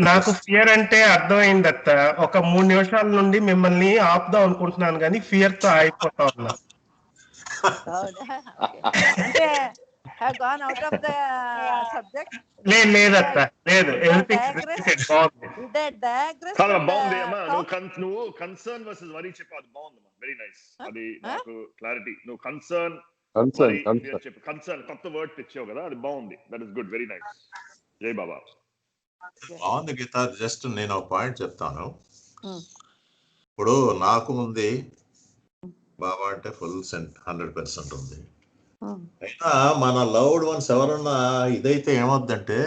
నాకు ఫియర్ అంటే అర్థమైంది అత్త. ఒక 3 నిమిషాల నుండి మిమ్మల్ని ఆపుదాం అనుకుంటున్నాను కానీ ఫియర్ తో అయిపోతా ఉన్నా. అంటే have gone out of the subject. లేదత్త, లేదు. ఎవ్రీథింగ్ బాగుంది. బాగుంది అమ్మా. నువ్వు కన్సర్న్ వర్సెస్ వరీ చెప్పావు, బాగుందమ్మా, వెరీ నైస్. అది నాకు క్లారిటీ. నువ్వు కన్సర్న్ చెప్పు, కన్సర్న్ కొత్త వర్డ్ తెచ్చావు కదా, అది బాగుంది. That is good, very nice. జై బాబా. బాగుంది గీత. జస్ట్ నేను ఒక పాయింట్ చెప్తాను. ఇప్పుడు నాకు ఉంది బాబా అంటే ఫుల్ 100% ఉంది. అయినా మన లవ్డ్ వన్స్ ఎవరన్నా ఇదైతే ఏమవుద్దంటే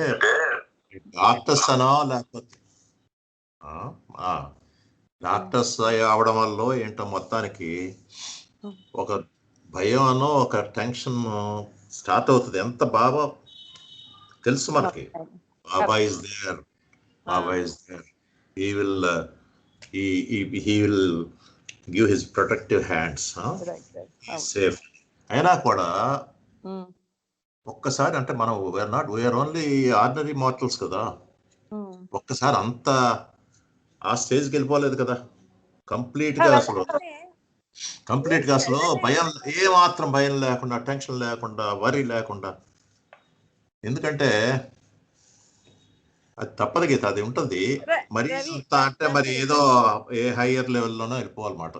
డాక్టర్స్ అనో లేకపోతే డాక్టర్స్ అవడం వల్ల ఏంటో మొత్తానికి ఒక భయం అనో ఒక టెన్షన్ స్టార్ట్ అవుతుంది. ఎంత బాబా తెలుసు మనకి, Baba is there, Baba is there, he will give his protective hands, safe. అయినా కూడా ఒక్కసారి అంటే మనం వీఆర్ ఓన్లీ ఆర్డినరీ మార్టల్స్ కదా, ఒక్కసారి అంత ఆ స్టేజ్కి వెళ్ళిపోలేదు కదా. కంప్లీట్ గా అసలు భయం, ఏమాత్రం భయం లేకుండా, టెన్షన్ లేకుండా, వరి లేకుండా. ఎందుకంటే అది తప్పదు గీత, అది ఉంటుంది. మరి అంత అంటే మరి ఏదో ఏ హైయర్ లెవెల్లోనో వెళ్ళిపోవాలన్నమాట.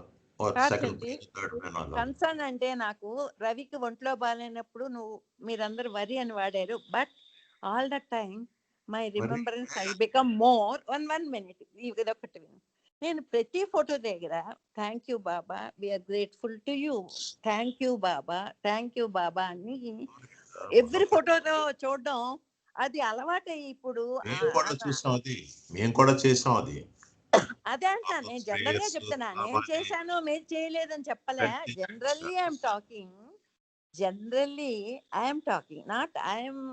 కన్సర్న్ అంటే నాకు రవికి ఒంట్లో బాగాలేనప్పుడు మీరందరూ వరి అని వాడారు, but all the time my remembrance I become more. 1 minute ఇదొకటి. నేను ప్రతి ఫోటో దగ్గర thank you Baba, we are grateful to you, thank you Baba అని ఎవ్రీ ఫోటోలో చూడడం అది అలవాటు. ఇప్పుడు మేము కూడా చేసాం అది. అదే అంటా, నేను జనరల్ గా చెప్తున్నా. నేను చేశాను, మీరు చేయలేదని చెప్పలే. Generally I'm talking not I'm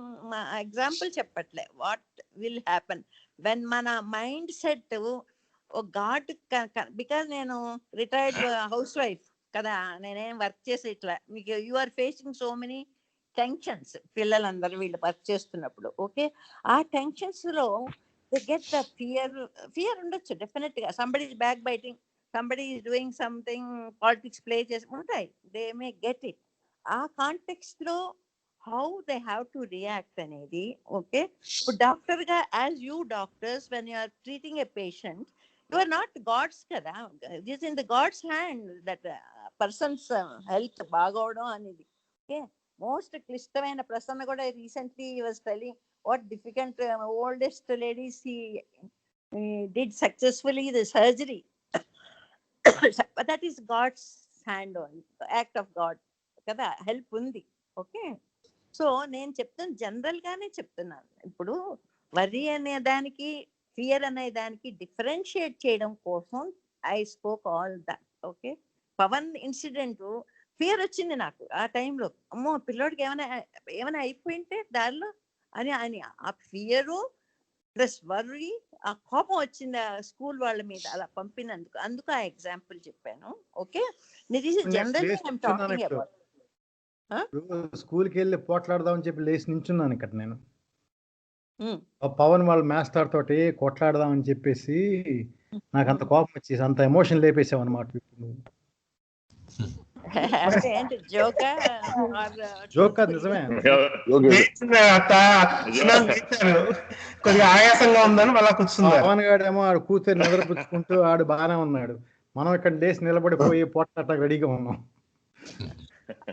example చెప్పట్లే. వాట్ విల్ హ్యాపన్ వెన్ మన మైండ్ సెట్ గాడ్, బికాజ్ నేను రిటైర్డ్ హౌస్ వైఫ్ కదా, నేనేం వర్క్ చేసి ఇట్లా మీకు you are facing so many tensions. పిల్లలందరూ వీళ్ళు వర్క్ చేస్తున్నప్పుడు ఓకే, ఆ టెన్షన్స్ లో they get the fear ఉండొచ్చు డెఫినెట్ గా. somebody is backbiting, somebody is doing something, politics play చేసి ఉంటాయి, they may get it. ఆ కాంటెక్స్ట్ లో how they have to react అనేది ఓకే. ఇప్పుడు డాక్టర్ గా as you doctors when you are treating a patient, you are not gods కదా. it is in the god's hand that person's health బాగోవడం అనేది okay. Most క్లిష్టమైన ప్రసన్న కూడా recently was telling what difficult oldest ladies he did successfully the surgery. That is God's hand, on act of God kada, help undi okay. So నేను చెప్తాను, general గానే చెప్తున్నాను. ఇప్పుడు వరి అనే దానికి ఫియర్ అనే దానికి డిఫరెన్షియేట్ చేయడం కోసం I spoke all that okay. Pavan incident fear వచ్చింది నాకు ఆ టైంలో. అమ్మో పిల్లోడికి ఏమైనా అయిపోయింటే దారిలో అని ఆ ఫియరు ప్లస్ వర్రీ, ఆ కోపం వచ్చింది ఆ స్కూల్ వాళ్ళ మీద అలా పంపినందుకు. అందుకు ఆ ఎగ్జాంపుల్ చెప్పాను ఓకే. స్కూల్కి వెళ్ళి పోట్లాడదామని చెప్పి లేచి నించున్నాను ఇక్కడ నేను. పవన్ వాళ్ళ మాస్టర్ తోటి కొట్లాడదామని చెప్పేసి నాకు అంత కోపం వచ్చేసి అంత ఎమోషన్ లేపేసావు అనమాట. జోక్ నిజమే. కొద్దిగా ఆయాసంగా ఉందని అలా కూర్చున్నాడు. పవన్ గాడేమో ఆడు కూతురు నిద్రపుచ్చుకుంటూ ఆడు బాగానే ఉన్నాడు, మనం ఇక్కడ లేచి నిలబడిపోయి పోట్లాట రెడీగా ఉన్నాం.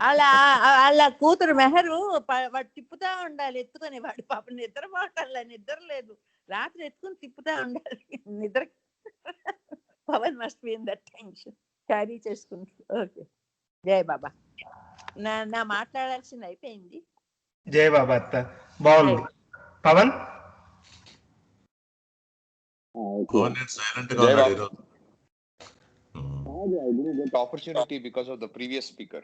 అలా కూతురు మెహరు వాడు తిప్పుతా ఉండాలి ఎత్తుకొని, వాడు పాప నిద్ర పోవటాల, నిద్ర లేదు, రాత్రి ఎత్తుకుని తిప్పుతా ఉండాలి నిద్ర. Pavan must be in that tension carry చేసుకుంటూ ఓకే. జై బాబా. నా మాట్లాడాల్సింది అయిపోయింది. జై బాబా అత్త, బాగుంది. Pawan I didn't get opportunity because of the previous speaker.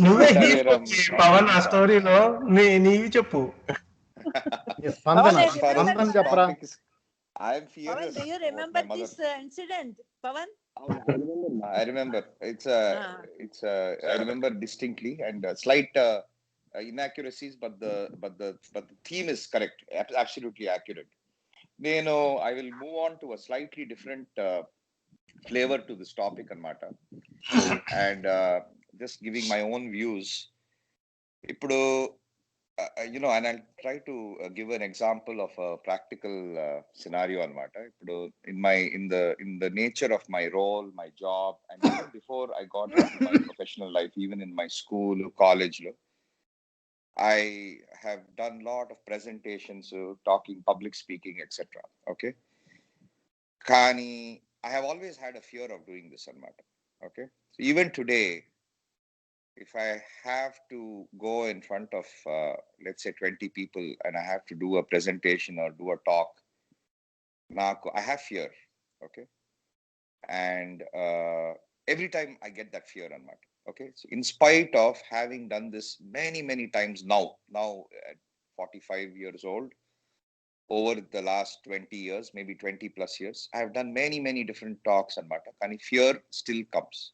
నువ్వే పవన్ ఆ స్టోరీలో నీవి చెప్పు. చెప్పరా. I am furious. Do you remember this incident, Pavan? I remember. I remember distinctly, and slight inaccuracies, but the theme is correct, absolutely accurate. I will move on to a slightly different flavor to this topic, Anmata, and just giving my own views. Ippudu, and I'll try to give an example of a practical scenario, Anmata. Ippudu, in the nature of my role, my job, and even before I got into my professional life, even in my school, college, I have done a lot of presentations, talking, public speaking, etc. Okay. Kani, I have always had a fear of doing this, Anmata. Okay. So even today, if I have to go in front of, let's say 20 people and I have to do a presentation or do a talk, I have fear. Okay. And every time I get that fear, Anmata. Okay. So in spite of having done this many, many times now at 45 years old, over the last 20 years, maybe 20 plus years, I have done many, many different talks, Anmata, and fear still comes.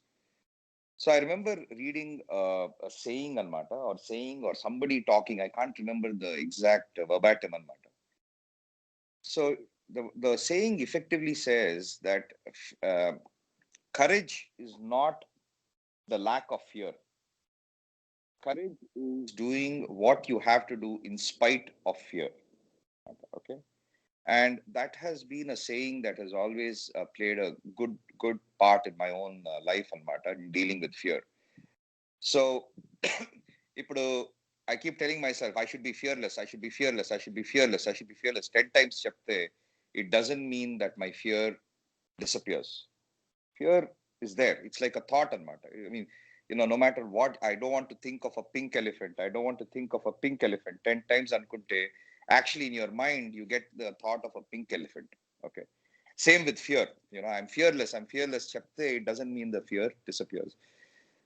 So I remember reading a saying, Anmata, or somebody talking, I can't remember the exact verbatim, Anmata. So the saying effectively says that courage is not the lack of fear. Courage is doing what you have to do in spite of fear. Okay. And that has been a saying that has always played a good part in my own life, Anmata, in dealing with fear. So, I keep telling myself, I should be fearless, I should be fearless, I should be fearless, I should be fearless. 10 times chapte, it doesn't mean that my fear disappears. Fear is there. It's like a thought, Anmata. I mean, no matter what, I don't want to think of a pink elephant. I don't want to think of a pink elephant 10 times ankunte. Actually, in your mind, you get the thought of a pink elephant. Okay. Same with fear. I'm fearless. Chapte, it doesn't mean the fear disappears.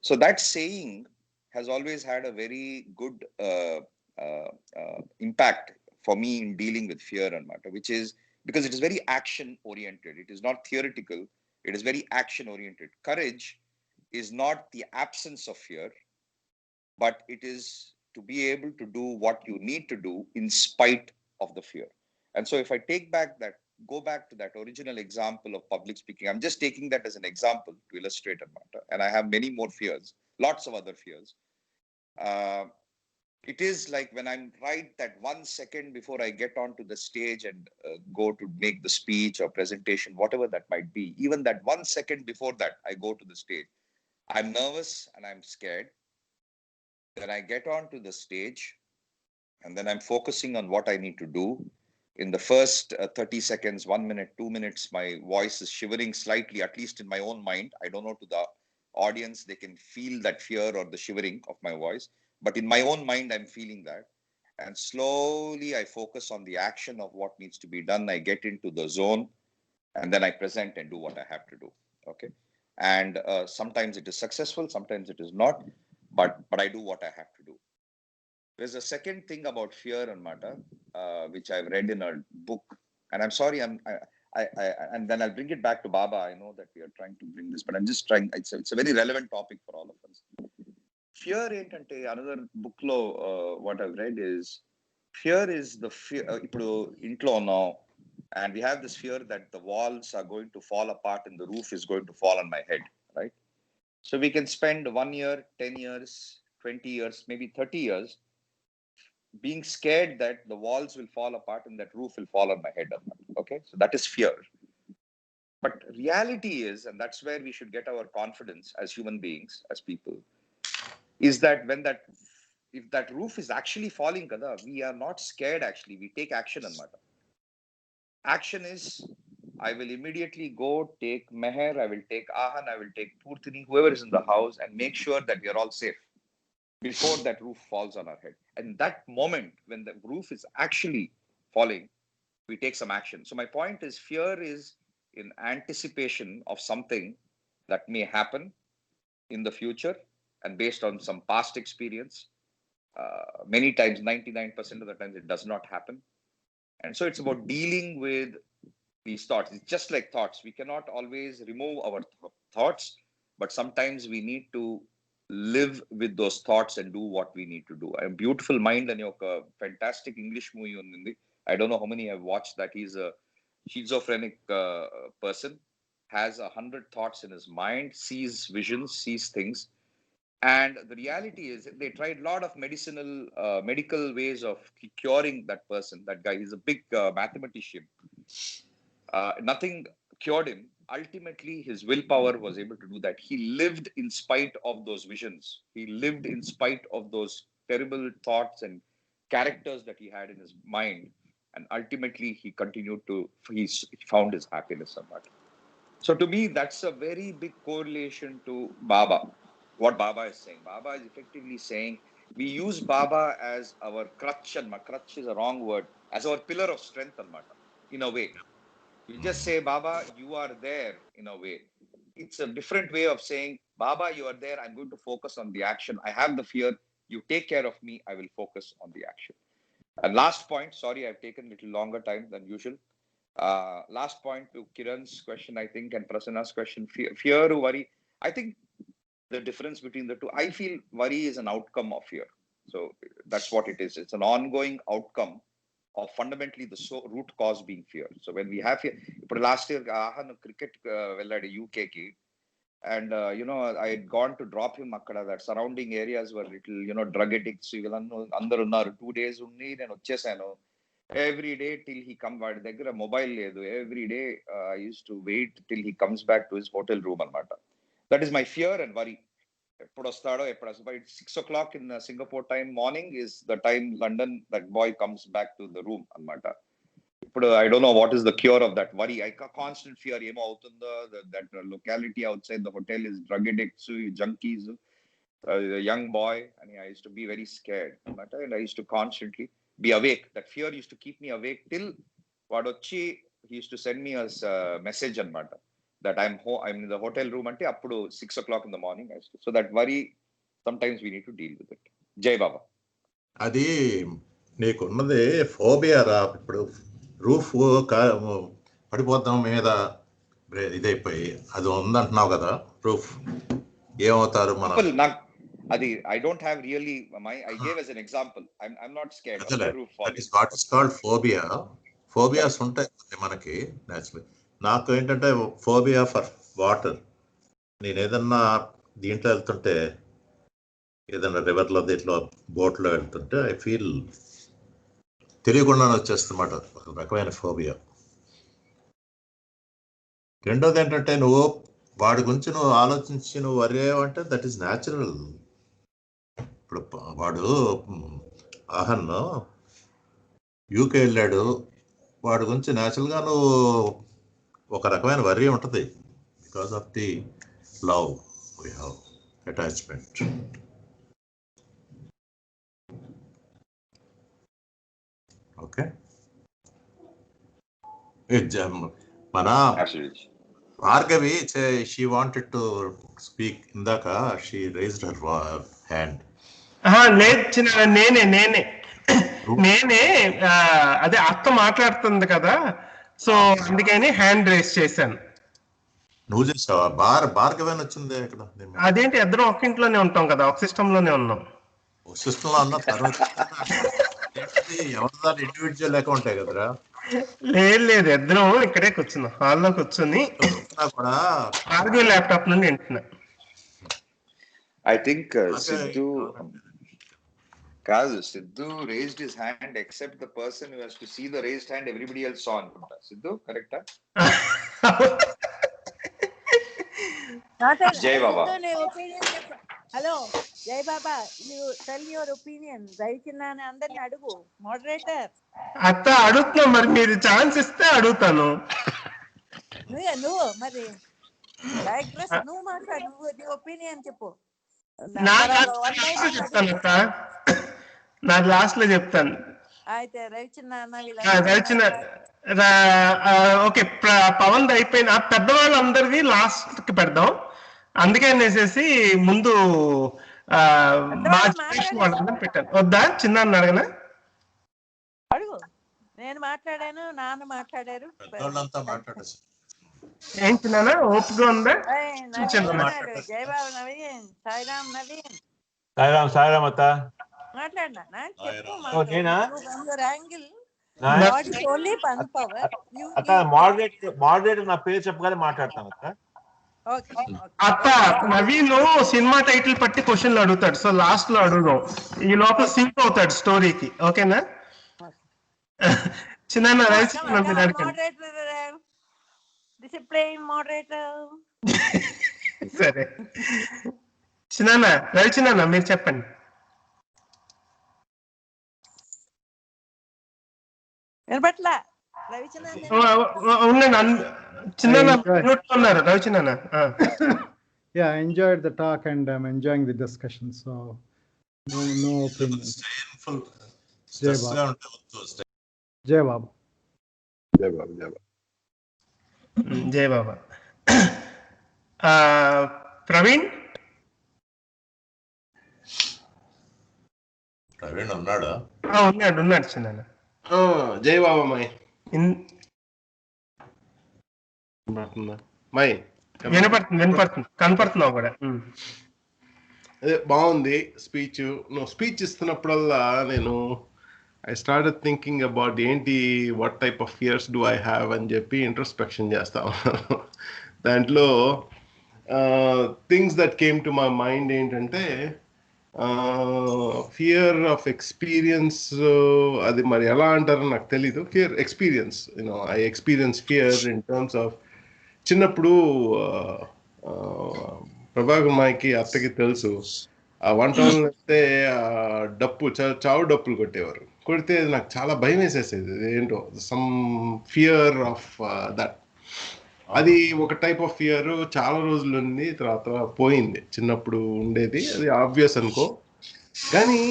So that saying has always had a very good impact for me in dealing with fear, Anmata, which is because it is very action oriented. It is not theoretical. It is very action oriented. Courage is not the absence of fear, but it is to be able to do what you need to do in spite of the fear. And so if I go back to that original example of public speaking, I'm just taking that as an example to illustrate a matter. And I have many more fears, lots of other fears. It is like when I'm right that 1 second before I get onto the stage and go to make the speech or presentation, whatever that might be, even that 1 second before that I go to the stage, I'm nervous and I'm scared. Then I get onto the stage and then I'm focusing on what I need to do. In the first 30 seconds, 1 minute, 2 minutes, my voice is shivering slightly, at least in my own mind. I don't know to the audience, they can feel that fear or the shivering of my voice. But in my own mind, I'm feeling that. And slowly I focus on the action of what needs to be done. I get into the zone and then I present and do what I have to do. Okay. And sometimes it is successful, sometimes it is not, but I do what I have to do. There's a second thing about fear, Anmata, which I've read in a book, and I'm sorry, and then I'll bring it back to Baba. I know that we are trying to bring this, but I'm just trying. It's a very relevant topic for all of us. Fear ఏంటంటే another book lo what I've read is fear is the fear. ఇప్పుడు ఇంట్లో ఉన్నాం, and we have this fear that the walls are going to fall apart and the roof is going to fall on my head, right? So we can spend 1 year, 10 years, 20 years, maybe 30 years being scared that the walls will fall apart and that roof will fall on my head. Okay, so that is fear. But reality is, and that's where we should get our confidence as human beings, as people, is that if that roof is actually falling, we are not scared. Actually, we take action on matter. Action is, I will immediately go take Meher, I will take Ahan, I will take Purtini, whoever is in the house, and make sure that we are all safe before that roof falls on our head. And that moment when the roof is actually falling, we take some action. So my point is, fear is in anticipation of something that may happen in the future, and based on some past experience, many times, 99% of the times, it does not happen. And so it's about dealing with these thoughts. It's just like thoughts. We cannot always remove our thoughts, but sometimes we need to live with those thoughts and do what we need to do. A Beautiful Mind and a fantastic English movie on I don't know how many have watched that. He's a schizophrenic person, has 100 thoughts in his mind, sees visions, sees things. And the reality is they tried a lot of medical ways of curing that person, that guy. He's a big mathematician. Nothing cured him. Ultimately, his willpower was able to do that. He lived in spite of those visions. He lived in spite of those terrible thoughts and characters that he had in his mind. And ultimately, he found his happiness somewhat. So to me, that's a very big correlation to Baba. What Baba is saying. Baba is effectively saying, we use Baba as our crutch, and crutch is a wrong word, as our pillar of strength, in a way. We just say, Baba, you are there, in a way. It's a different way of saying, Baba, you are there. I'm going to focus on the action. I have the fear. You take care of me. I will focus on the action. And last point, sorry, I've taken a little longer time than usual. Last point to Kiran's question, I think, and Prasanna's question, fear or worry. I think the difference between the two, I feel worry is an outcome of fear. So that's what it is. It's an ongoing outcome of fundamentally the root cause being fear. So when we have fear, but last year, cricket UK ki, and I had gone to drop him akkada. That surrounding areas were little, drug addicts. 2 days unni nenu vachesanu. Every day till he come back, దగ్గర mobile ledu. Every day I used to wait till he comes back to his hotel room anamata. That is my fear and worry. Eppadu vastado eppudu. But 6 o'clock in Singapore time morning is the time London that boy comes back to the room anamata. I don't know what is the cure of that worry. I constant fear emo avutundo. That locality outside the hotel is drug addicts, junkies, a young boy, and I used to be very scared. And I used to constantly be awake. That fear used to keep me awake till Vadochi. He used to send me a message that I'm in the hotel room ante appudu 6 o'clock in the morning. So that worry, sometimes we need to deal with it. Jai Baba. అది నీకున్నది phobia రా. ఇప్పుడు roof పడిపోతాం మీద ఇదైపోయి అది ఉందంటున్నావు కదా roof, ఏమవుతారు మనం? I don't have really I gave as an example. I'm not scared of the roof falling. That is what is called phobia. Phobias ఉంటాయి మనకి నేచురల్లీ. నాకు ఏంటంటే ఫోబియా ఫర్ వాటర్. నేను ఏదన్నా దీంట్లో వెళ్తుంటే, ఏదన్నా రివర్లో దీంట్లో బోట్లో వెళ్తుంటే ఐ ఫీల్ తెలియకుండానే వచ్చేస్తున్నమాట, ఒక రకమైన ఫోబియా. రెండోది ఏంటంటే నువ్వు వాడి గురించి నువ్వు ఆలోచించి నువ్వు వరేవంటే దట్ ఈస్ న్యాచురల్. ఇప్పుడు వాడు ఆహన్ యూకే వెళ్ళాడు, వాడి గురించి న్యాచురల్గా నువ్వు ఒక రకమైన వర్రీ ఉంటుంది because of the love we have, attachment. Okay, మన Bhargavi she wanted to speak. ఇందాక షీ రేజ్డ్ హర్ హ్యాండ్. లేదు చిన్న, నేనే అదే అక్క మాట్లాడుతుంది కదా, సో అందుకని హ్యాండ్ రేస్ చేశాను. నువ్వు చేసావా? భార్గవి అని వచ్చింది ఇక్కడ. అదేంటి, ఇద్దరం ఒక ఇంట్లోనే ఉంటాం కదా, ఒక సిస్టమ్ లోనే ఉన్నాం. ఒక సిస్టమ్ లో అన్న తర్వాత ఎవరిదాన్ని ఇండివిజువల్ అకౌంటే కదరా. లేదు ఇద్దరం ఇక్కడే కూర్చున్నాం, హాల్లో కూర్చుని కూడా భార్గవి ల్యాప్టాప్ నుండి వింటున్నా. I think Sidhu raised his hand except the person who has to see the raised hand, everybody else saw. Sidhu, correct? Jai Baba. Hello, Jai Baba, you tell your opinion. Raichinna andarni adugu, moderator. అత్త అడుగుతున్నా, మరి మీరు chance ఇస్తే అడుగుతాను. నువ్వు మరి digress, నువ్వు మాట్లాడు, నువ్వు నీ ఒపీనియన్ చెప్పు. చెప్తాను అక్క, నాది లాస్ట్ లో చెప్తాను. అయితే రవిచంద్ర ఓకే, పవన్ అయిపోయిన పెద్దవాళ్ళందరిది లాస్ట్ కి పెడదాం. అందుకనేసేసి ముందు మా జనరేషన్ వాళ్ళందరూ పెట్టాను. వద్దా చిన్న అడగనా? అడుగు. నేను మాట్లాడాను, నాన్న మాట్లాడారు. ఏంటి నాన్న ఓపిక ఉందా? నవీన్ చూచండి ఉన్నాడు, జయబాబు నవీన్, సాయిరామ్ నవీన్. సాయిరామ్ అత్త. మాట్లాడినా చెప్పు ఓ, మాకు. నేనా? యువర్ యాంగిల్ నా- God is only one power. అత్త మోడరేటర్ నా పేరు చెప్పగానే మాట్లాడతాను అత్త. ఓకే అత్త నవీన్ సినిమా టైటిల్ పట్టి క్వశ్చన్లు అడుగుతాడు, సో లాస్ట్ లో అడుగుదాం, ఈ లోపల సింక్ అవుతాడు స్టోరీకి. ఓకేనా చిన్న రవిచంద్రన్ మీరు అడగండి. Moderator, discipline moderator. సరే చిన్న రవిచంద్రన్ మీరు చెప్పండి. వినపట్లా రవిచంద్రన్. ఉండండి, చిన్న ఉన్నారు Ravichandran. Yeah, I enjoyed the talk and I'm enjoying the discussion. So, no opinions. Jai Baba. జై బాబా. ప్రవీణ్ ఉన్నాడా? ఉన్నాడు చిన్న. జై బాబా మై మై వినపడుతుంది కనపడుతున్నావు కూడా. అదే బాగుంది స్పీచ్. నువ్వు స్పీచ్ ఇస్తున్నప్పుడల్లా నేను ఐ స్టార్టెడ్ థింకింగ్ అబౌట్ ఏంటి, what type of fears do I have అని చెప్పి ఇంట్రోస్పెక్షన్ చేస్తా ఉన్నాను. దాంట్లో things that came to my mind ఏంటంటే ఫియర్ ఆఫ్ ఎక్స్పీరియన్స్. అది మరి ఎలా అంటారో నాకు తెలీదు. Fear experience, I experience fear in terms of చిన్నప్పుడు ప్రభాకర్ మాయకి అత్తకి తెలుసు, ఆ వంట అయితే డప్పు చావు డప్పులు కొట్టేవారు. కొడితే నాకు చాలా భయం వేసేసేది. ఏంటో సమ్ ఫియర్ ఆఫ్ దట్. అది ఒక టైప్ ఆఫ్ ఫియర్. చాలా రోజులు ఉంది, తర్వాత పోయింది. చిన్నప్పుడు ఉండేది, అది ఆబ్వియస్ అనుకో. కానీ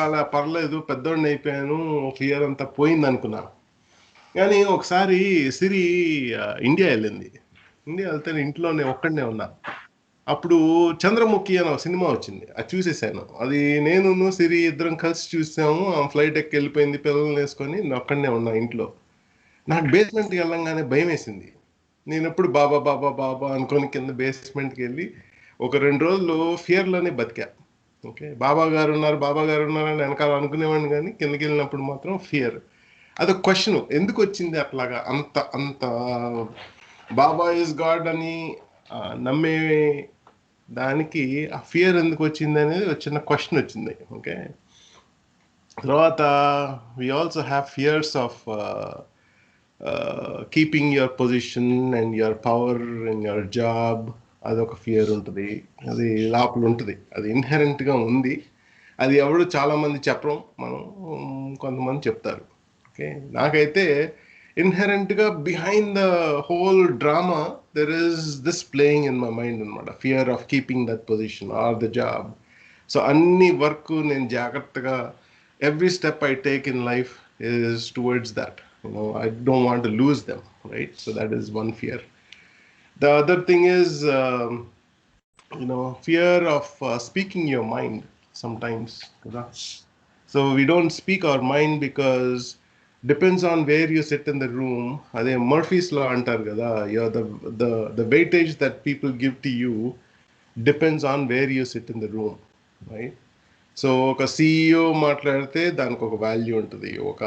అలా పర్లేదు, పెద్దోడిని అయిపోయాను, ఫియర్ అంతా పోయింది అనుకున్నాను. కానీ ఒకసారి సిరి ఇండియా వెళ్ళింది. ఇండియా వెళ్తే ఇంట్లోనే ఒక్కడనే ఉన్నా. అప్పుడు చంద్రముఖి అని ఒక సినిమా వచ్చింది, అది చూసేసాను. అది నేను సిరి ఇద్దరం కలిసి చూసాము. ఆ ఫ్లైట్ ఎక్కి వెళ్ళిపోయింది పిల్లల్ని వేసుకొని, నేను ఒక్కడనే ఉన్నా ఇంట్లో. నాకు బేస్మెంట్కి వెళ్ళంగానే భయం వేసింది. నేను ఎప్పుడు బాబా బాబా బాబా అనుకొని కింద బేస్మెంట్కి వెళ్ళి ఒక 2 రోజులు ఫియర్లోనే బతికా. ఓకే, బాబా గారు ఉన్నారని వెనకాల అనుకునేవాడిని, కానీ కిందకి వెళ్ళినప్పుడు మాత్రం ఫియర్. అదొక క్వశ్చన్, ఎందుకు వచ్చింది అట్లాగా అంత బాబా ఈజ్ గాడ్ అని నమ్మే దానికి ఆ ఫియర్ ఎందుకు వచ్చింది అనేది ఒక చిన్న క్వశ్చన్ వచ్చింది. ఓకే, తర్వాత we also have fears of keeping your position and your power and your job. అదొక ఫియర్ ఉంటుంది, అది లోపల ఉంటుంది, అది ఇన్హెరెంట్గా ఉంది. అది ఎవరు చాలామంది చెప్పడం, మనం కొంతమంది చెప్తారు. ఓకే, నాకైతే ఇన్హెరెంట్గా behind the whole drama there is this playing in my mind అనమాట, fear of keeping that position or the job. So అన్ని వర్క్ నేను జాగ్రత్తగా, every step I take in life is towards that. I don't want to lose them, right? So that is one fear. The other thing is fear of speaking your mind sometimes. So we don't speak our mind because depends on where you sit in the room. Ade Murphy's law antar kada, the weightage that people give to you depends on where you sit in the room, right? So ఒక CEO మాట్లాడితే దానికి ఒక value ఉంటుంది, ఒక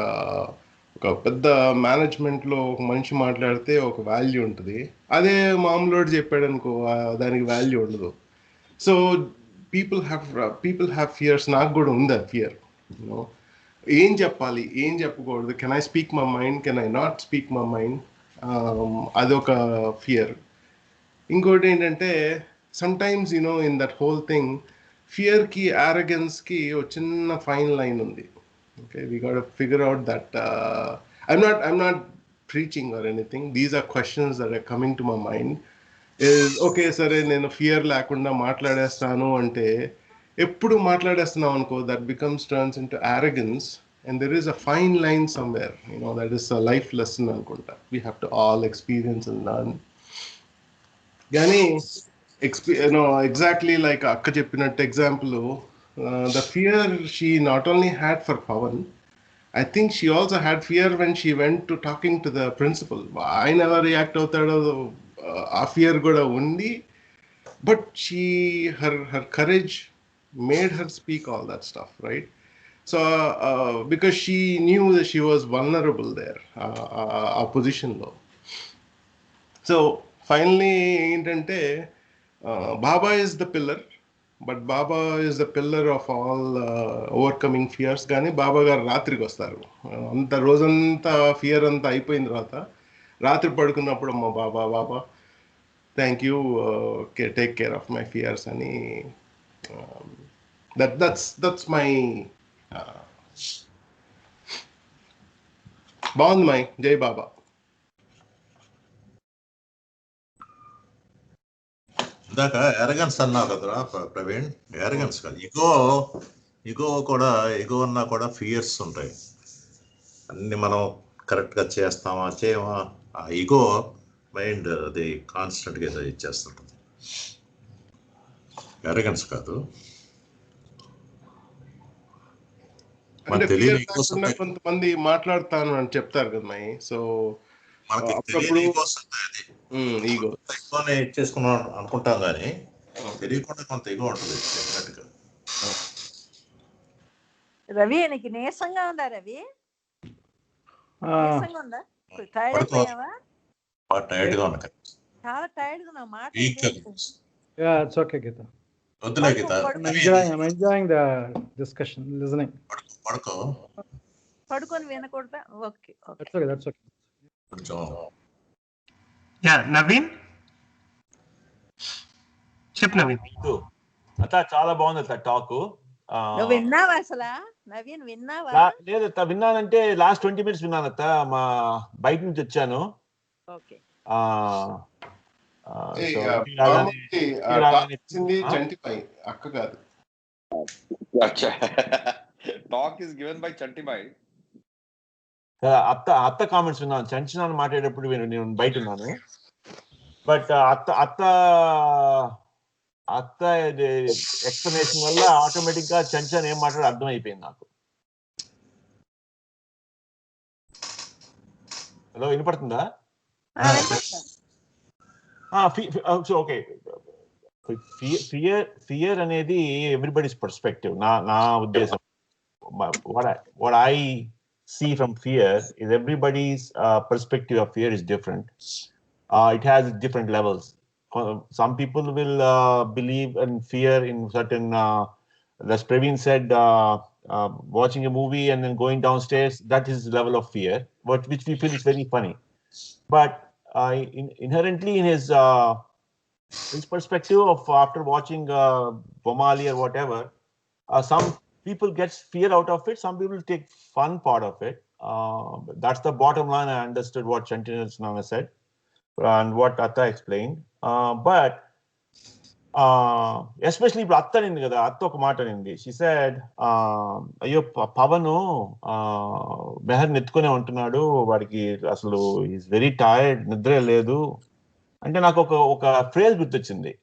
పెద్ద మేనేజ్మెంట్లో ఒక మనిషి మాట్లాడితే ఒక వాల్యూ ఉంటుంది. అదే మామూలు చెప్పాడు అనుకో, దానికి వాల్యూ ఉండదు. So people have fears. నాకు కూడా ఉంది ఆ ఫియర్. ఏం చెప్పాలి, ఏం చెప్పకూడదు, can I speak my mind, can I not speak my mind, అదొక ఫియర్. ఇంకోటి ఏంటంటే sometimes in that whole thing, ఫియర్కి యారగెన్స్కి ఒక చిన్న ఫైన్ లైన్ ఉంది. Okay, we got to figure out that. I'm not preaching or anything, these are questions that are coming to my mind. Okay సరే, నేను ఫియర్ లేకుండా మాట్లాడేస్తాను అంటే, ఎప్పుడు మాట్లాడేస్తున్నావు అనుకో, that becomes turns in to arrogance. And there is a fine line somewhere, that is a life lesson అనుకుంటా. We have to all experience and learn. కానీ exactly like Akka cheppinattu example, the fear she not only had for Pawan, I think she also had fear when she went to talking to the principal. I never react అవుతాడో ఆ fear కూడా ఉంది. But her courage made her speak all that stuff, right? So because she knew that she was vulnerable there, a position low. So finally ఏంటంటే Baba is the pillar, but Baba is the pillar of all overcoming fears. కానీ బాబా గారు రాత్రికి వస్తారు, అంత రోజంతా fear అంతా అయిపోయిన తర్వాత రాత్రి పడుకున్నప్పుడు అమ్మ Baba Baba thank you, take care of my fears అని. that's my బాగుంది మై జై బాబా. ఇందాక ఎరగన్స్ అన్నావు కదరా ప్రవీణ్, ఎరగన్స్ కాదు, ఇగో కూడా, ఇగో అన్నా కూడా ఫియర్స్ ఉంటాయి. అన్ని మనం కరెక్ట్గా చేస్తామా చేయమా, ఆ ఇగో మైండ్ అది కాన్స్టెంట్గా ఏదో ఇచ్చేస్తుంటుంది. ఎరగన్స్ కాదు, అంటే ఫియర్ లేకుండా కొంతమంది మాట్లాడతాను అని చెప్తారు కదా మై. సో అప్పుడప్పుడు ఈగో ఎక్కువనే ఇచ్చేసుకున్నాం అనుకుంటాం, కానీ తెలియకుండా కొంత ఇగో ఉంటుంది డెఫినెట్గా. రవి నీకు నీరసంగా ఉందా? రవి నీరసంగా ఉందా? టైర్డ్ అయిపోయావా? టైర్డ్గా ఉన్నా, చాలా టైర్డ్ గా నా మాట. Yeah, it's okay, Gita. వద్దులే గీత, I'm enjoying the discussion, listening. పడుకొని వినకూడదా? Okay, That's okay. Yeah Naveen చెప్పు. నవీన్ అట్లా చాలా బాగుంది అట్లా టాక్. నువ్వు విన్నావా అసలు? నవీన్ విన్నావా? లేదు విన్నానంటే లాస్ట్ 20 minutes విన్నాను అత్త, మా బయట నుంచి వచ్చాను. ఓకే. చంటిపై అక్క కాదు. Talk is given by Chantipai. అత్త కామెంట్స్ విన్నాను, చంచినాను మాట్లాడేటప్పుడు నేను బయట ఉన్నాను. బట్ అత్త ఎక్స్ప్లెనేషన్ వల్ల ఆటోమేటిక్ గా చంచన్ ఏం మాట్లాడో అర్థమైపోయింది నాకు. హలో, వినపడుతుందా? ఓకే. ఫియర్ అనేది ఎవ్రీబడీస్ పర్స్పెక్టివ్. నా ఉద్దేశం, what I see from fear is everybody's perspective of fear is different. It has different levels. Some people will believe in fear in certain, as Praveen said, watching a movie and then going downstairs, that is the level of fear, but which we feel is very funny. But inherently in his perspective of after watching Bomali or whatever, some people get fear out of it, some people take fun part of it. That's the bottom line. I understood what Chantinana said and what Atta explained. But especially ఇప్పుడు అత్త అనింది కదా, అత్త ఒక మాట అనింది. She said, అయ్యో పవను మెహర్ని ఎత్తుకునే ఉంటున్నాడు, వాడికి అసలు ఈజ్ వెరీ టైర్డ్, నిద్ర లేదు అంటే నాకు ఒక ఫ్రేజ్ గుర్తొచ్చింది,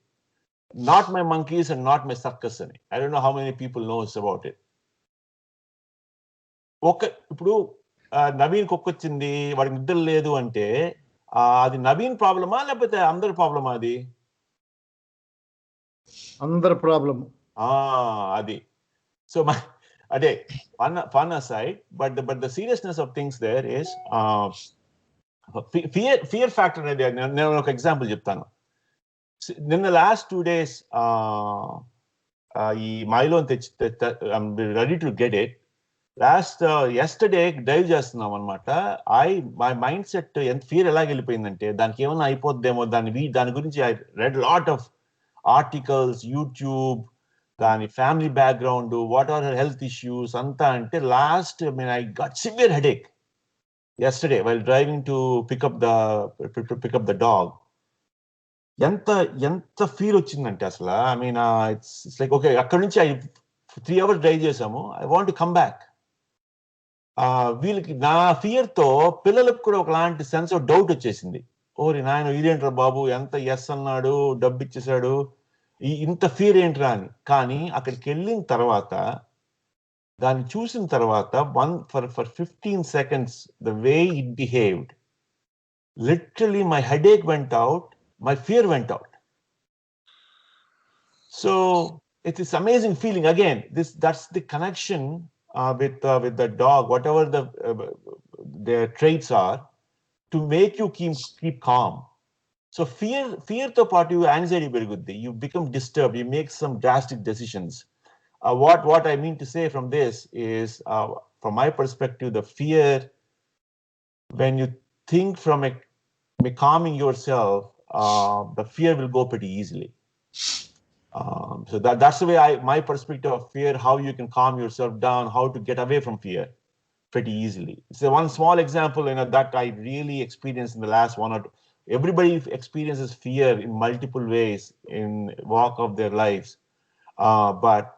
not my monkeys and not my circus అని. I don't know how many people knows about it. ఇప్పుడు నవీన్ కుక్కొచ్చింది, వాడికి నిద్ర లేదు అంటే అది నవీన్ ప్రాబ్లమా లేకపోతే అందరి ప్రాబ్లమా? అది అందరి ప్రాబ్లం. అది. సో అదే fun aside, but the seriousness of things there is fear factor అనేది. నేను ఒక ఎగ్జాంపుల్ చెప్తాను. నిన్న లాస్ట్ 2 days ఈ మైలో I'm ready to get it. yesterday drive చేస్తున్నాం అనమాట. మై మైండ్ సెట్ ఎంత ఫియర్ ఎలాగ వెళ్ళిపోయిందంటే, దానికి ఏమైనా అయిపోద్దేమో దాని గురించి I read lot of articles, YouTube, దాని family background, what are health issues అంతా. అంటే last I got severe headache yesterday while driving to pick up the dog. ఎంత ఫీల్ వచ్చిందంటే అసలు, I mean it's like okay, అక్కడ నుంచి 3 hours drive చేసాము, I want to come back. వీళ్ళకి నా ఫియర్ తో పిల్లలకు కూడా ఒకలాంటి సెన్స్ ఆఫ్ డౌట్ వచ్చేసింది. ఓరి నాయన, ఇదేంట్రా బాబు, ఎంత ఎస్ అన్నాడు, డబ్బు ఇచ్చేసాడు, ఇంత ఫియర్ ఏంట్రా అని. కానీ అక్కడికి వెళ్ళిన తర్వాత Then choosing tarvata, for 15 seconds, the way it behaved, literally my headache went out, my fear went out. So it's this amazing feeling. Again, that's the connection with the dog, whatever their traits are, to make you keep calm. So fear to part you anxiety very good. You become disturbed. You make some drastic decisions. What I mean to say from this is, from my perspective, the fear, when you think from calming yourself, the fear will go pretty easily. So that's the way my perspective of fear, how you can calm yourself down, how to get away from fear pretty easily. So one small example, that I really experienced in the last 1 or 2. Everybody experiences fear in multiple ways in walk of their lives. But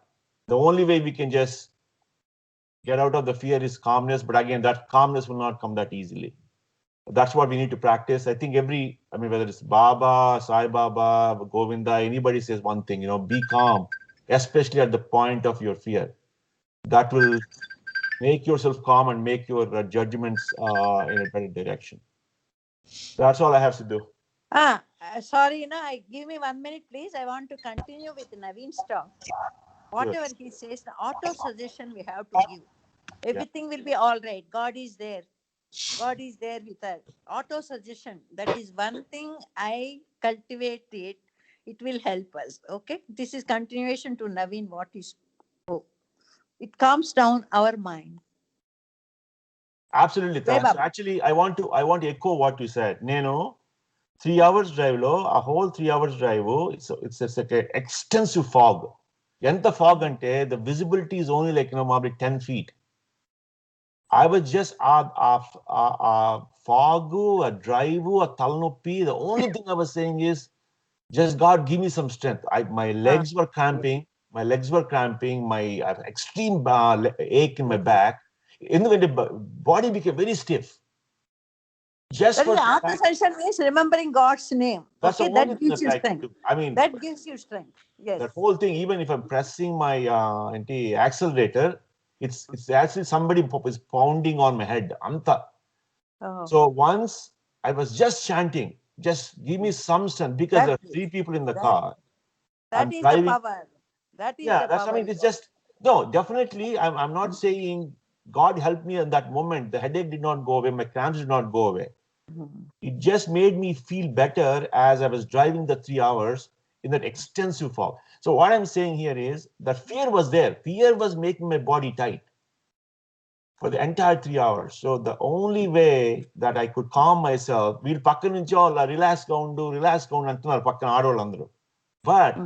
the only way we can just get out of the fear is calmness. But again, that calmness will not come that easily. That's what we need to practice. I think whether it's Baba, Sai Baba, Govinda, anybody says one thing, be calm, especially at the point of your fear. That will make yourself calm and make your judgments in a better direction. That's all I have to do. Sorry, give me 1 minute, please. I want to continue with Naveen's talk. Whatever he says, the auto suggestion we have to give. Everything will be all right. God is there. God is there with us. Auto suggestion. That is one thing I cultivate it. It will help us. Okay. This is continuation to Naveen. What is? It calms down our mind. Absolutely. So actually, I want to echo what you said. Neno, 3 hours drive lo, a whole 3 hours drive. It's like an extensive fog. Enta fog ante, the visibility is only like maybe 10 feet. I was just a fog, a drive, a talnopi. The only thing I was saying is, just God, give me some strength. My legs were cramping. My extreme ache in my back. In the body became very stiff. Just for auto suggestion means remembering God's name. That's okay, that gives you strength. That gives you strength. Yes. That whole thing, even if I'm pressing my accelerator, it's actually somebody is pounding on my head. Anta. So once I was just chanting, just give me some strength, because there are 3 people in the car. That is driving. The power. That is the that's power. It's just, no, definitely. I'm not saying God helped me in that moment. The headache did not go away. My cramps did not go away. It just made me feel better as I was driving the 3 hours in that extensive fog. So what I'm saying here is that fear was there. Fear was making my body tight for the entire 3 hours. So the only way that I could calm myself, we'll pakkan nunchi relax antunaru pakkan aadolandaru. But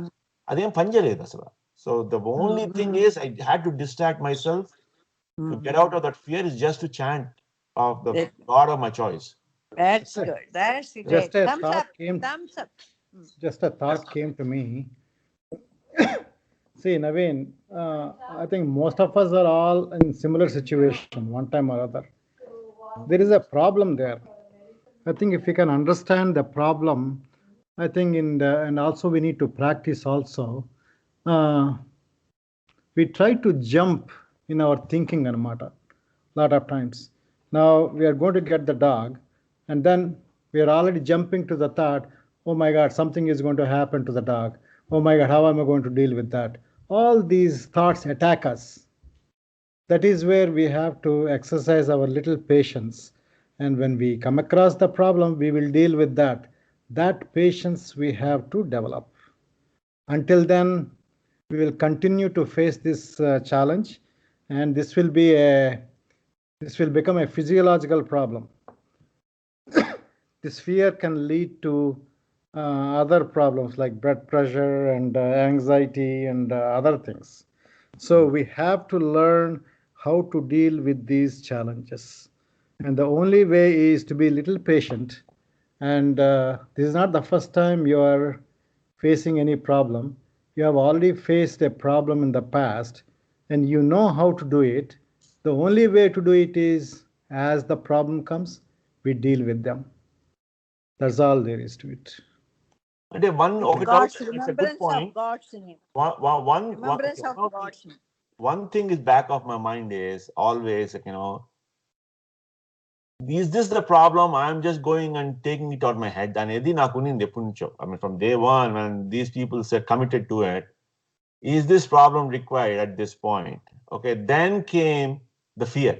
adem panjaledu asala. So the only thing is, I had to distract myself to get out of that fear, is just to chant of the God of my choice. That's good. That's great. Just a thumbs thought up. Thumbs up. Just a thought came to me. See, Naveen, I think most of us are all in similar situation, one time or other. There is a problem there. I think if we can understand the problem, I think and also we need to practice also. We try to jump in our thinking anamata lot of times. Now we are going to get the dog, and then we are already jumping to the thought, oh my God, something is going to happen to the dog. Oh my God, how am I going to deal with that? All these thoughts attack us. That is where we have to exercise our little patience. And when we come across the problem, we will deal with that. That patience we have to develop. Until then, we will continue to face this challenge, and this will become a physiological problem. This fear can lead to other problems like blood pressure and anxiety and other things. So we have to learn how to deal with these challenges. And the only way is to be a little patient. And this is not the first time you are facing any problem. You have already faced a problem in the past, and you know how to do it. The only way to do it is, as the problem comes, we deal with them. That's all there is to it. God's remembrance of God's name. Remembrance of God's name. one thing is back of my mind is always, like, is this the problem? I'm just going and taking it out of my head. Anedi naku unindi eppudu nuncho. I mean, from day one, when these people said committed to it, is this problem required at this point? Okay, then came the fear.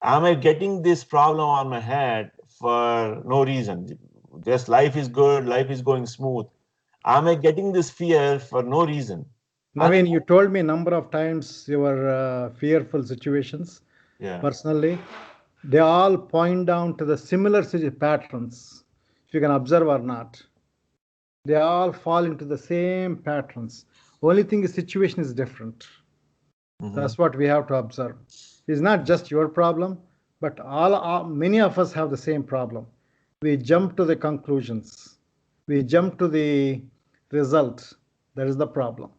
Am I getting this problem on my head for no reason? Just life is good, life is going smooth. Am I getting this fear for no reason? Naveen, you told me a number of times your fearful situations. Yeah. Personally, they all point down to the similar patterns, if you can observe or not. They all fall into the same patterns. Only thing is situation is different. That's what we have to observe. It's not just your problem, but many of us have the same problem. We jump to the conclusions. We jump to the result. That is the problem.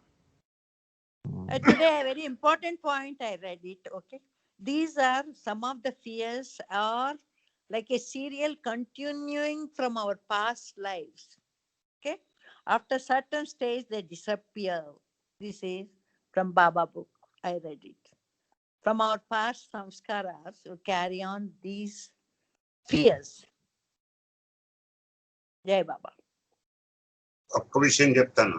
Today, a very important point, I read it. Okay. These are some of the fears are like a serial continuing from our past lives. Okay. After certain stage, they disappear. This is from Baba book. I read it. From our past samskaras, we carry on these fears. Jai Baba. ఒక్క విషయం చెప్తాను.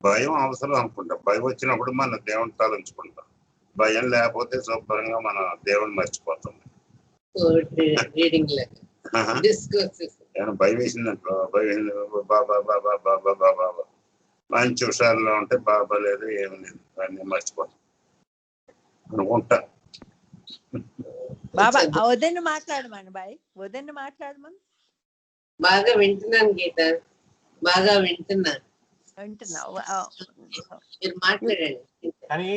భయం అవసరం అనుకుంటా. భయం వచ్చినప్పుడు మన దేవుని తలంచుకుంటాం. భయం లేకపోతే శుభ్రంగా మన దేవుని మర్చిపోతాం. భయం వేసిందనుకో, భయం బాబా బాబా బాబా బాబా మంచి హుషారులో ఉంటే బాబా లేదు, ఏమి లేదు, అన్నీ మర్చిపోతాం అనుకుంటా. బాబా వదిన మాట్లాడమని బాయ్, వదిన మాట్లాడమని. బాగా వింటున్నాను గీత, బాగా వింటున్నాను. మీరు మాట్లాడండి. కానీ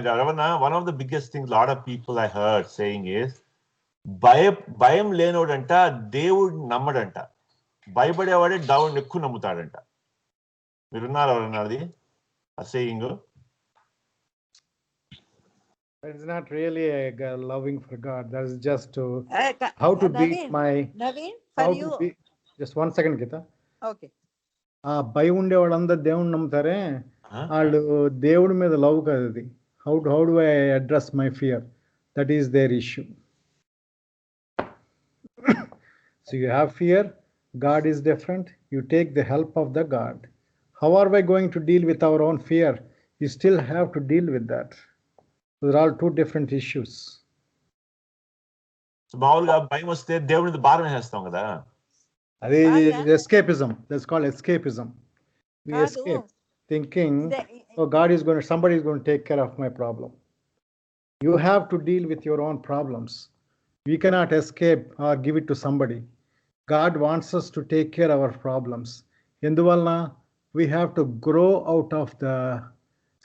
Ravana, one of the biggest things a lot of people I heard saying is భయం లేనోడంట దేవుడు నమ్మడంట, భయపడేవాడే దేవుడిని ఎక్కువ నమ్ముతాడంట. మీరున్నారు ఎవరన్నది ఆ saying? It's not really a loving for God. That is just to how to beat my. Naveen, for you. Just 1 second, Gita. Okay. భయం ఉండే వాళ్ళందరూ దేవుడిని నమ్ముతారే, వాళ్ళు దేవుడి మీద లవ్ కాదు అది. How do I address my fear? That is their issue. So you have fear, God is different, you take the help of the God. How are we going to deal with our own fear? You still have to deal with that. So there are two different issues. So మామూలుగా భయం వస్తే దేవుడి మీద భారం వేస్తాం కదా, అది escapism. That's called escapism. We escape thinking, oh, somebody is going to take care of my problem. You have to deal with your own problems. We cannot escape or give it to somebody. God wants us to take care of our problems. Enduvalna, we have to grow out of the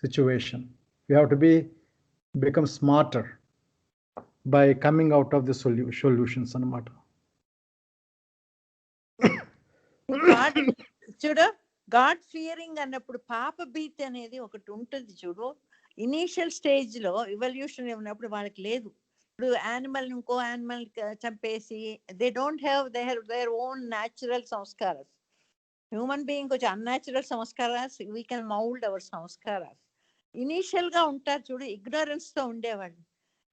situation. We have to become smarter by coming out of the solutions anamata. చూడు, God Fearing అన్నప్పుడు పాప భీతి అనేది ఒకటి ఉంటుంది చూడు. Initial stage లో evolution ఉన్నప్పుడు వాళ్ళకి లేదు. ఇప్పుడు యానిమల్ ఇంకో యానిమల్ చంపేసి they don't have their own natural సంస్కారాస్. హ్యూమన్ బీయింగ్ కొంచెం అన్యాచురల్ సంస్కారాస్, వీ కెన్ మౌల్డ్ అవర్ సంస్కారాస్. ఇనీషియల్ గా ఉంటారు చూడు, ఇగ్నోరెన్స్ తో ఉండేవాళ్ళు.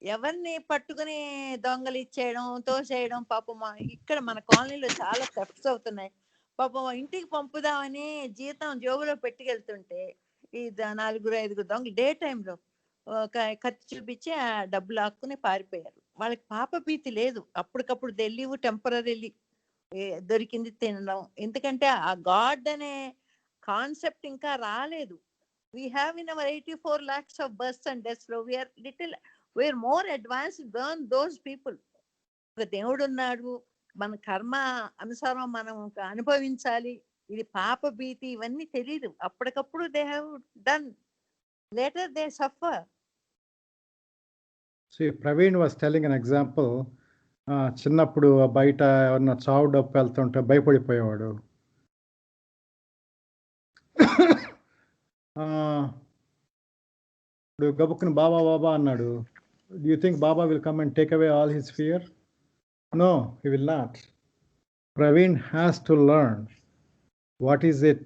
ఎవరిని పట్టుకుని దొంగలు ఇచ్చేయడం, తోసేయడం. పాపం ఇక్కడ మన కాలనీలో చాలా థెఫ్ట్స్ అవుతున్నాయి. పాపం ఇంటికి పంపుదామని జీతం జోబులో పెట్టుకెళ్తుంటే ఈ 4-5 దొంగలు డే టైంలో కత్తి చూపించి ఆ డబ్బులు ఆక్కుని పారిపోయారు. వాళ్ళకి పాప భీతి లేదు. అప్పటికప్పుడు తెలియవు, టెంపరీలీ దొరికింది తినడం. ఎందుకంటే ఆ గాడ్ అనే కాన్సెప్ట్ ఇంకా రాలేదు. We have in our 84 lakhs of births and deaths, we are more advanced than those people. దేవుడు ఉన్నాడు, మన కర్మ అనుసారం మనం అనుభవించాలి, ఇది పాప భీతి, ఇవన్నీ తెలియదు. అప్పటికప్పుడు they have done, later they suffer. So Praveen was telling an example. చిన్నప్పుడు బయట ఎవరన్నా చావు డప్పు వెళ్తుంటే భయపడిపోయేవాడు. ఇప్పుడు గబుక్కుని బాబా బాబా అన్నాడు. Do you think Baba will come and take away all his fear? No, he will not. Praveen has to learn what is it,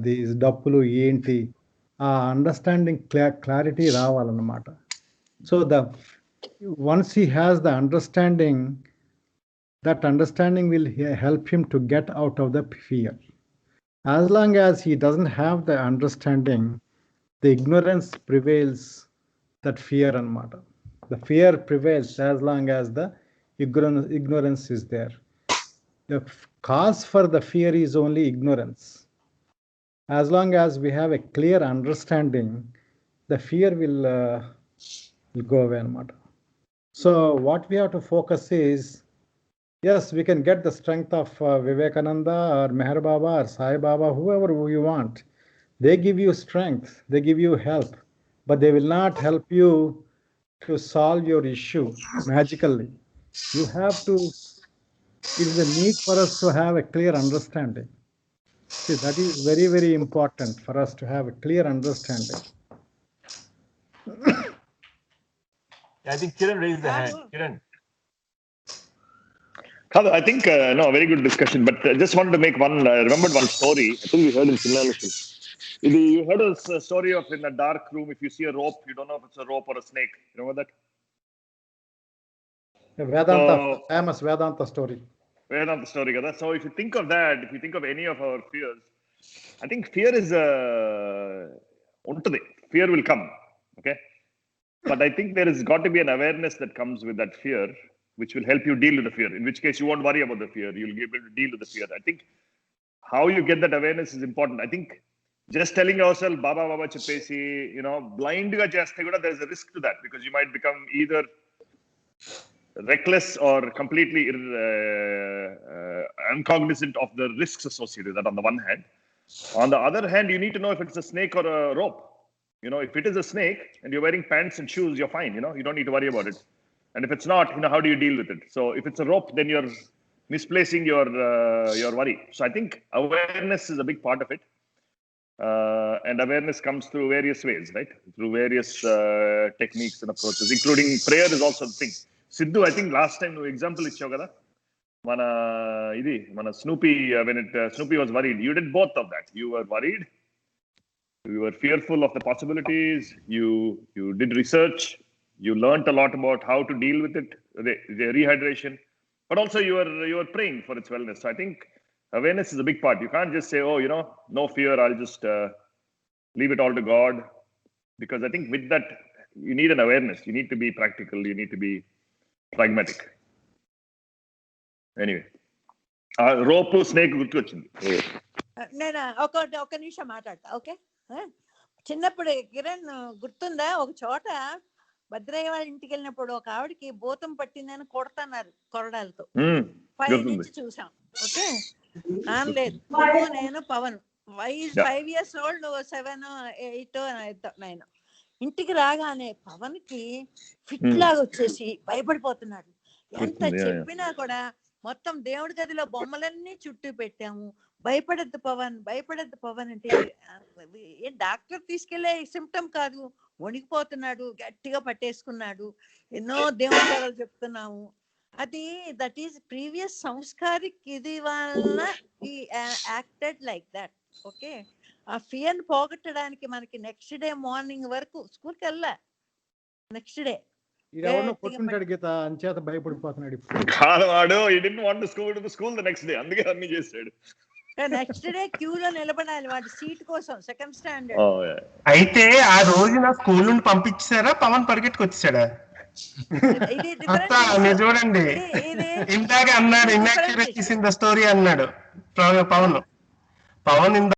these dappulu enti, understanding clarity రావాలన్నమాట. So once he has the understanding, that understanding will help him to get out of the fear. As long as he doesn't have the understanding, the ignorance prevails, that fear anamata. The fear prevails as long as the ignorance is there. The cause for the fear is only ignorance. As long as we have a clear understanding, the fear will go away anamata. So what we have to focus is, yes, we can get the strength of Vivekananda or Meher Baba or Sai Baba, whoever you want. They give you strength, they give you help, but they will not help you to solve your issue magically. You have to, it is a need for us to have a clear understanding. See, that is very, very important for us to have a clear understanding. I think Kiran raised the hand. Kiran. I think, no, very good discussion. But just wanted to make one, I remembered one story. I think we heard in Sinhalation. You heard a story of in a dark room, if you see a rope, you don't know if it's a rope or a snake. You remember that? Vedanta, famous Vedanta story. Vedanta story. So if you think of that, if you think of any of our fears, I think fear is fear will come. Okay. But I think there has got to be an awareness that comes with that fear, which will help you deal with the fear. In which case, you won't worry about the fear. You'll be able to deal with the fear. I think how you get that awareness is important. I think just telling ourselves, Baba, Baba, Chepesi, blind ga chaste kuda, there's a risk to that, because you might become either reckless or completely uncognizant of the risks associated with that on the one hand. On the other hand, you need to know if it's a snake or a rope. If it is a snake and you're wearing pants and shoes, you're fine. You don't need to worry about it. And if it's not, how do you deal with it? So if it's a rope, then you're misplacing your worry. So I think awareness is a big part of it. And awareness comes through various ways, right? Through various techniques and approaches, including prayer is also the thing. Sidhu, I think last time you example ichchavu kada. Mana Snoopy, when Snoopy was worried, you did both of that. You were worried. You were fearful of the possibilities. You did research. You learned a lot about how to deal with it, the rehydration. But also you were praying for its wellness. So I think awareness is a big part. You can't just say, oh, no fear, I'll just leave it all to God. Because I think with that, you need an awareness. You need to be practical. You need to be pragmatic. Anyway. Rope, snake, గుర్తు వచ్చింది. నేను ఒక నిమిషం మాట్లాడతా. Okay, చిన్నప్పుడు కిరణ్ గుర్తుందా, ఒక చోట భద్రయ్య వాళ్ళ ఇంటికి వెళ్ళినప్పుడు ఒక ఆవిడకి భూతం పట్టిందని కొడతన్నారు కొరడాలతో. 5 నుంచి చూసాం. ఓకే, లేదు నేను పవన్ 5 years old, 7, 8, 9. ఇంటికి రాగానే పవన్ కి ఫిట్ లాగా వచ్చేసి భయపడిపోతున్నాడు. ఎంత చెప్పినా కూడా మొత్తం దేవుడి గదిలో బొమ్మలన్నీ చుట్టూ పెట్టాము. భయపడద్దు పవన్ అంటే డాక్టర్ తీసుకెళ్లే సిమ్టమ్ కాదు, వణికిపోతున్నాడు, గట్టిగా పట్టేసుకున్నాడు, ఎన్నో దేవుడి కథలు చెప్తున్నాము. అది దట్ ఈస్ ప్రీవియస్ సంస్కారిక్ ఇది వలన ఈ యాక్టెడ్ లైక్ దట్. ఓకే, ఆ ఫియర్ పోగొట్టడానికి మనకి నెక్స్ట్ డే మార్నింగ్ వరకు స్కూల్కి వెళ్ళా. నెక్స్ట్ డే కొట్టుంటాడు గీత, అంచేత భయపడిపోతున్నాడు. కాదవాడు he didn't want to go to school the next day, అందుకే అన్ని చేశాడు. నెక్స్ట్ డే క్యూలో నిలబడాలి వాడి సీట్ కోసం, సెకండ్ స్టాండర్డ్. అయితే ఆ రోజు నా స్కూల్ నుండి పంపించారా, పవన్ పరిగెట్టుకొచ్చాడా? మీరు చూడండి, ఇందాక అన్నాడు ఇన్యాక్యురేట్ ఇన్ ద స్టోరీ అన్నాడు పవన్.